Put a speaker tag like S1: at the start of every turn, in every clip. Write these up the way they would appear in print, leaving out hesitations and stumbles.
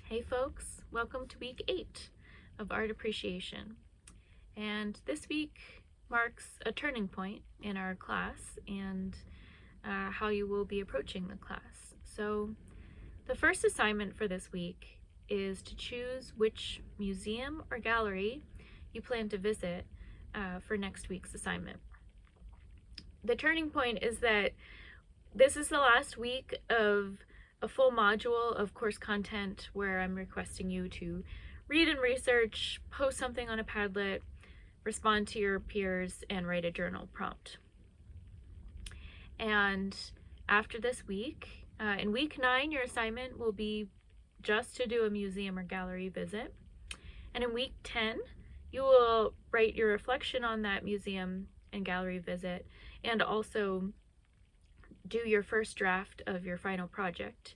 S1: Hey folks, welcome to week 8 of Art Appreciation. And this week marks a turning point in our class and how you will be approaching the class. So the first assignment for this week is to choose which museum or gallery you plan to visit for next week's assignment. The turning point is that this is the last week of a full module of course content where I'm requesting you to read and research, post something on a Padlet, respond to your peers, and write a journal prompt. And after this week, in week 9, your assignment will be just to do a museum or gallery visit. And in week 10, you will write your reflection on that museum and gallery visit and also do your first draft of your final project,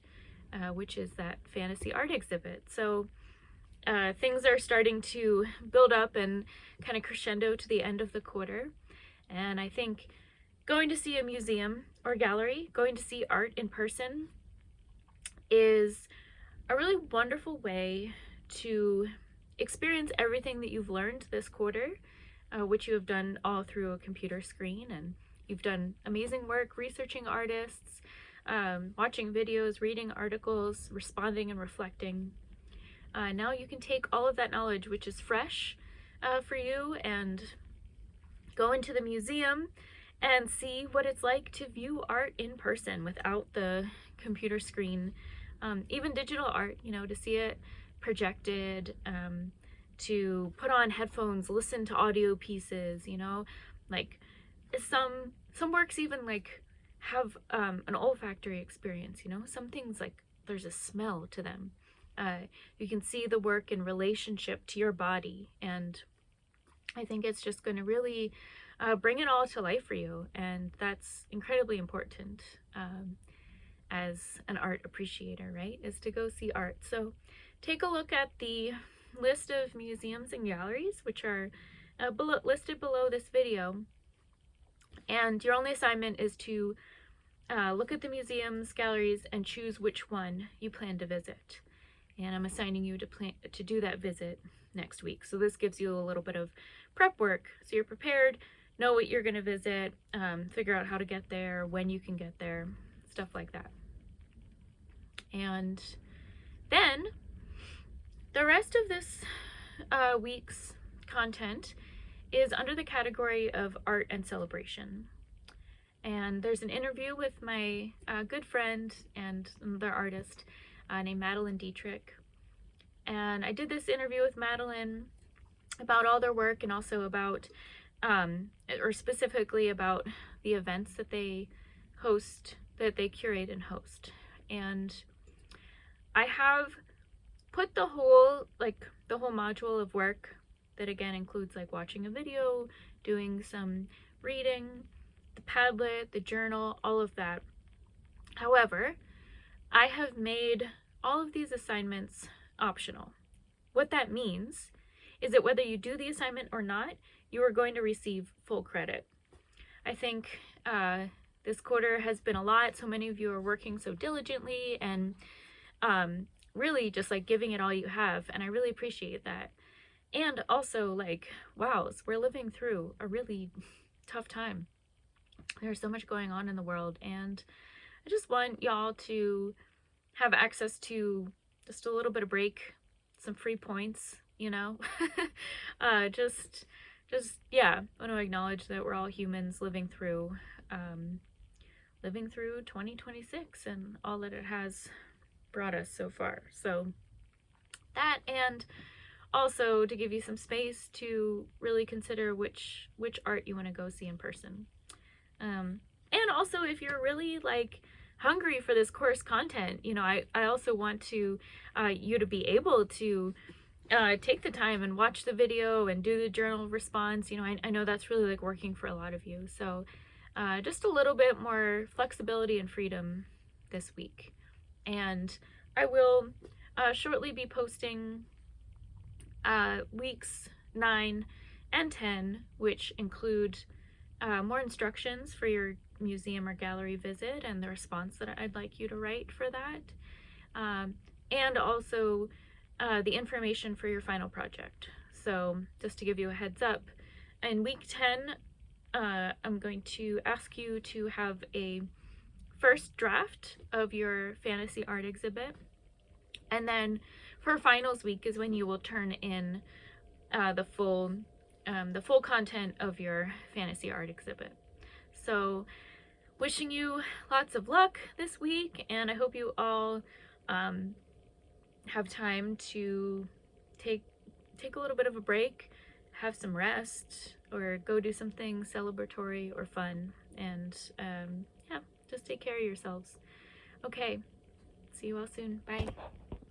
S1: which is that fantasy art exhibit. So things are starting to build up and kind of crescendo to the end of the quarter. And I think going to see a museum or gallery, going to see art in person is a really wonderful way to experience everything that you've learned this quarter, which you have done all through a computer screen, and you've done amazing work researching artists, watching videos, reading articles, responding and reflecting. Now you can take all of that knowledge, which is fresh for you, and go into the museum and see what it's like to view art in person without the computer screen. Even digital art, to see it projected, to put on headphones, listen to audio pieces, like some works even like have an olfactory experience, some things like there's a smell to them. You can see the work in relationship to your body, and I think it's just going to really bring it all to life for you, and that's incredibly important as an art appreciator, right, is to go see art. So take a look at the list of museums and galleries, which are listed below this video, and your only assignment is to look at the museums, galleries, and choose which one you plan to visit. And I'm assigning you to do that visit next week. So this gives you a little bit of prep work, so you're prepared, know what you're going to visit, figure out how to get there, when you can get there, stuff like that. And then the rest of this week's content is under the category of art and celebration. And there's an interview with my good friend and another artist named Madeline Dietrich. And I did this interview with Madeline about all their work, and also about, or specifically about the events that they host, that they curate and host. And I have put the whole module of work that again includes like watching a video, doing some reading, the Padlet, the journal, all of that. However, I have made all of these assignments optional. What that means is that whether you do the assignment or not, you are going to receive full credit. I think this quarter has been a lot. So many of you are working so diligently and really just like giving it all you have, and I really appreciate that. And also, like, wow, we're living through a really tough time. There's so much going on in the world, and I just want y'all to have access to just a little bit of break, some free points, just yeah, I want to acknowledge that we're all humans living through 2026 and all that it has brought us so far. So that, and also to give you some space to really consider which art you want to go see in person. And also, if you're really like hungry for this course content, I also want to you to be able to take the time and watch the video and do the journal response. I know that's really like working for a lot of you. So just a little bit more flexibility and freedom this week. And I will shortly be posting weeks 9 and 10, which include more instructions for your museum or gallery visit and the response that I'd like you to write for that. And also the information for your final project. So just to give you a heads up, in week 10, I'm going to ask you to have a first draft of your fantasy art exhibit. And then for finals week is when you will turn in the full content of your fantasy art exhibit. So wishing you lots of luck this week, and I hope you all have time to take a little bit of a break, have some rest, or go do something celebratory or fun, and yeah, just take care of yourselves. Okay, see you all soon. Bye.